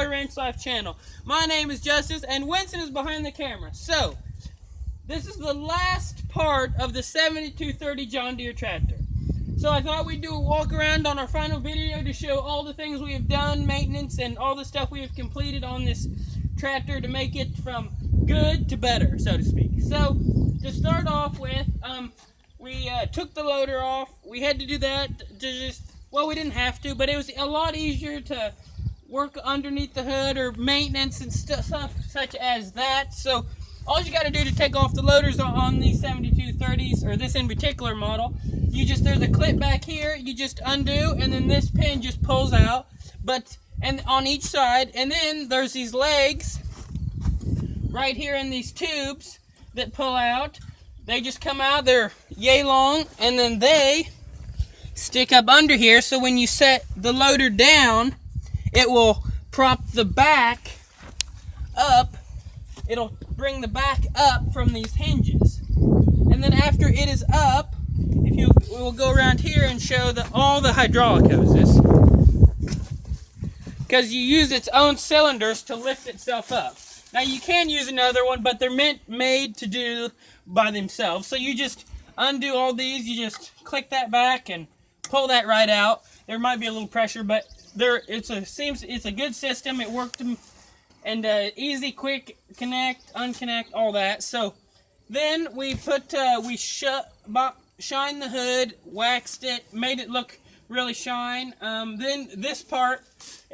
Cowboy Ranch Life channel. My name is Justice and Winston is behind the camera. So, this is the last part of the 7230 John Deere tractor. So I thought we'd do a walk around on our final video to show all the things we have done, maintenance, and all the stuff we have completed on this tractor to make it from good to better, so to speak. So, to start off with, we took the loader off. We had to do that to just, well, we didn't have to, but it was a lot easier to work underneath the hood or maintenance and stuff such as that. So all you got to do to take off the loaders on these 7230s, or this in particular model, there's a clip back here, you just undo, and then this pin just pulls out, and on each side, and then there's these legs right here in these tubes that pull out. They just come out, they're yay long, and then they stick up under here, so when you set the loader down, it will prop the back up. It'll bring the back up from these hinges. And then after it is up, we'll go around here and show all the hydraulic hoses, because you use its own cylinders to lift itself up. Now you can use another one, but they're made to do by themselves. So you just undo all these, you just click that back and pull that right out. There might be a little pressure, but it's a good system. It worked, and easy, quick connect, unconnect, all that. So then we shine the hood, waxed it, made it look really shine. Then this part,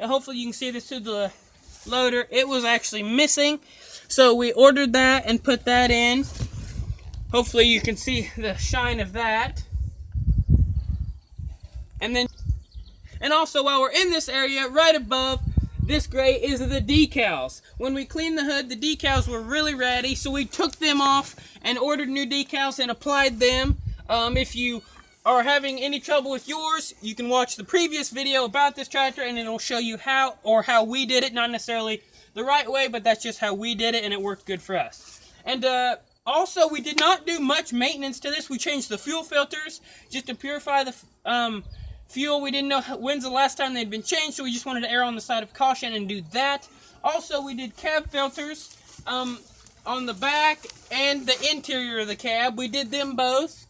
hopefully you can see this through the loader, it was actually missing, so we ordered that and put that in. Hopefully you can see the shine of that. And also, while we're in this area, right above this gray is the decals. When we cleaned the hood, the decals were really ratty, so we took them off and ordered new decals and applied them. If you are having any trouble with yours, you can watch the previous video about this tractor and it'll show you how we did it. Not necessarily the right way, but that's just how we did it, and it worked good for us. And also, we did not do much maintenance to this. We changed the fuel filters just to purify the fuel. We didn't know when's the last time they'd been changed, so we just wanted to err on the side of caution and do that. Also, we did cab filters on the back and the interior of the cab. We did them both.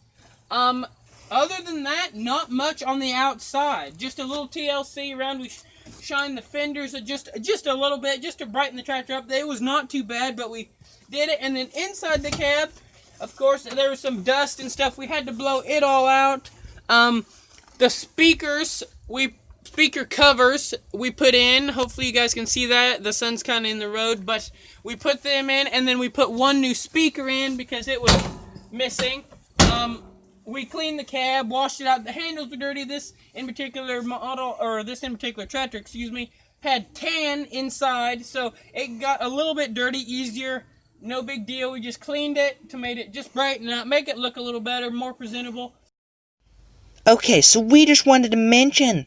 Other than that, not much on the outside. Just a little TLC around. We shined the fenders just a little bit, just to brighten the tractor up. It was not too bad, but we did it. And then inside the cab, of course, there was some dust and stuff. We had to blow it all out. The speaker covers we put in. Hopefully you guys can see that. The sun's kind of in the road, but we put them in, and then we put one new speaker in because it was missing. We cleaned the cab, washed it out. The handles were dirty. This in particular model, or this in particular tractor, excuse me, had tan inside, so it got a little bit dirty, easier. No big deal. We just cleaned it to make it just brighten up, make it look a little better, more presentable. Okay, so we just wanted to mention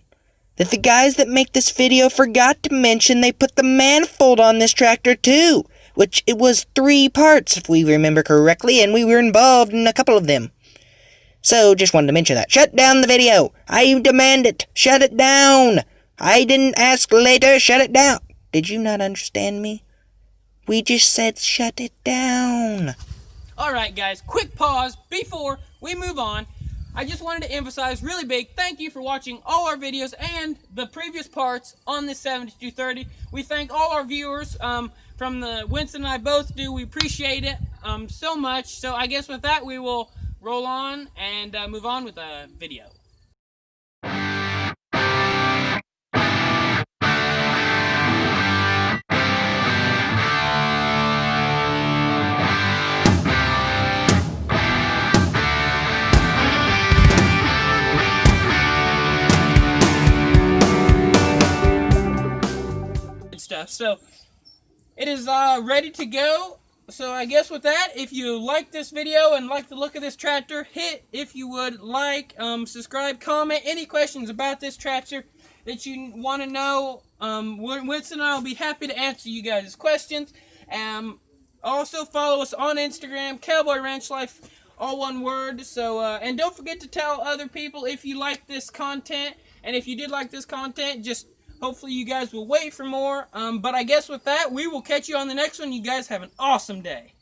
that the guys that make this video forgot to mention they put the manifold on this tractor too, which it was 3 parts if we remember correctly, and we were involved in a couple of them. So, just wanted to mention that. Shut down the video. I demand it. Shut it down. I didn't ask later. Shut it down. Did you not understand me? We just said shut it down. Alright guys, quick pause before we move on. I just wanted to emphasize really big thank you for watching all our videos and the previous parts on this 7230. We thank all our viewers from the Winston and I both do. We appreciate it so much. So I guess with that we will roll on and move on with the video. Stuff. So it is ready to go. So I guess with that, if you like this video and like the look of this tractor, hit, if you would, like, subscribe, comment, any questions about this tractor that you want to know. Winston and I will be happy to answer you guys' questions. Also follow us on Instagram, Cowboy Ranch Life, all one word. So and don't forget to tell other people if you like this content, and if you did like this content, just Hopefully you guys will wait for more. But I guess with that, we will catch you on the next one. You guys have an awesome day.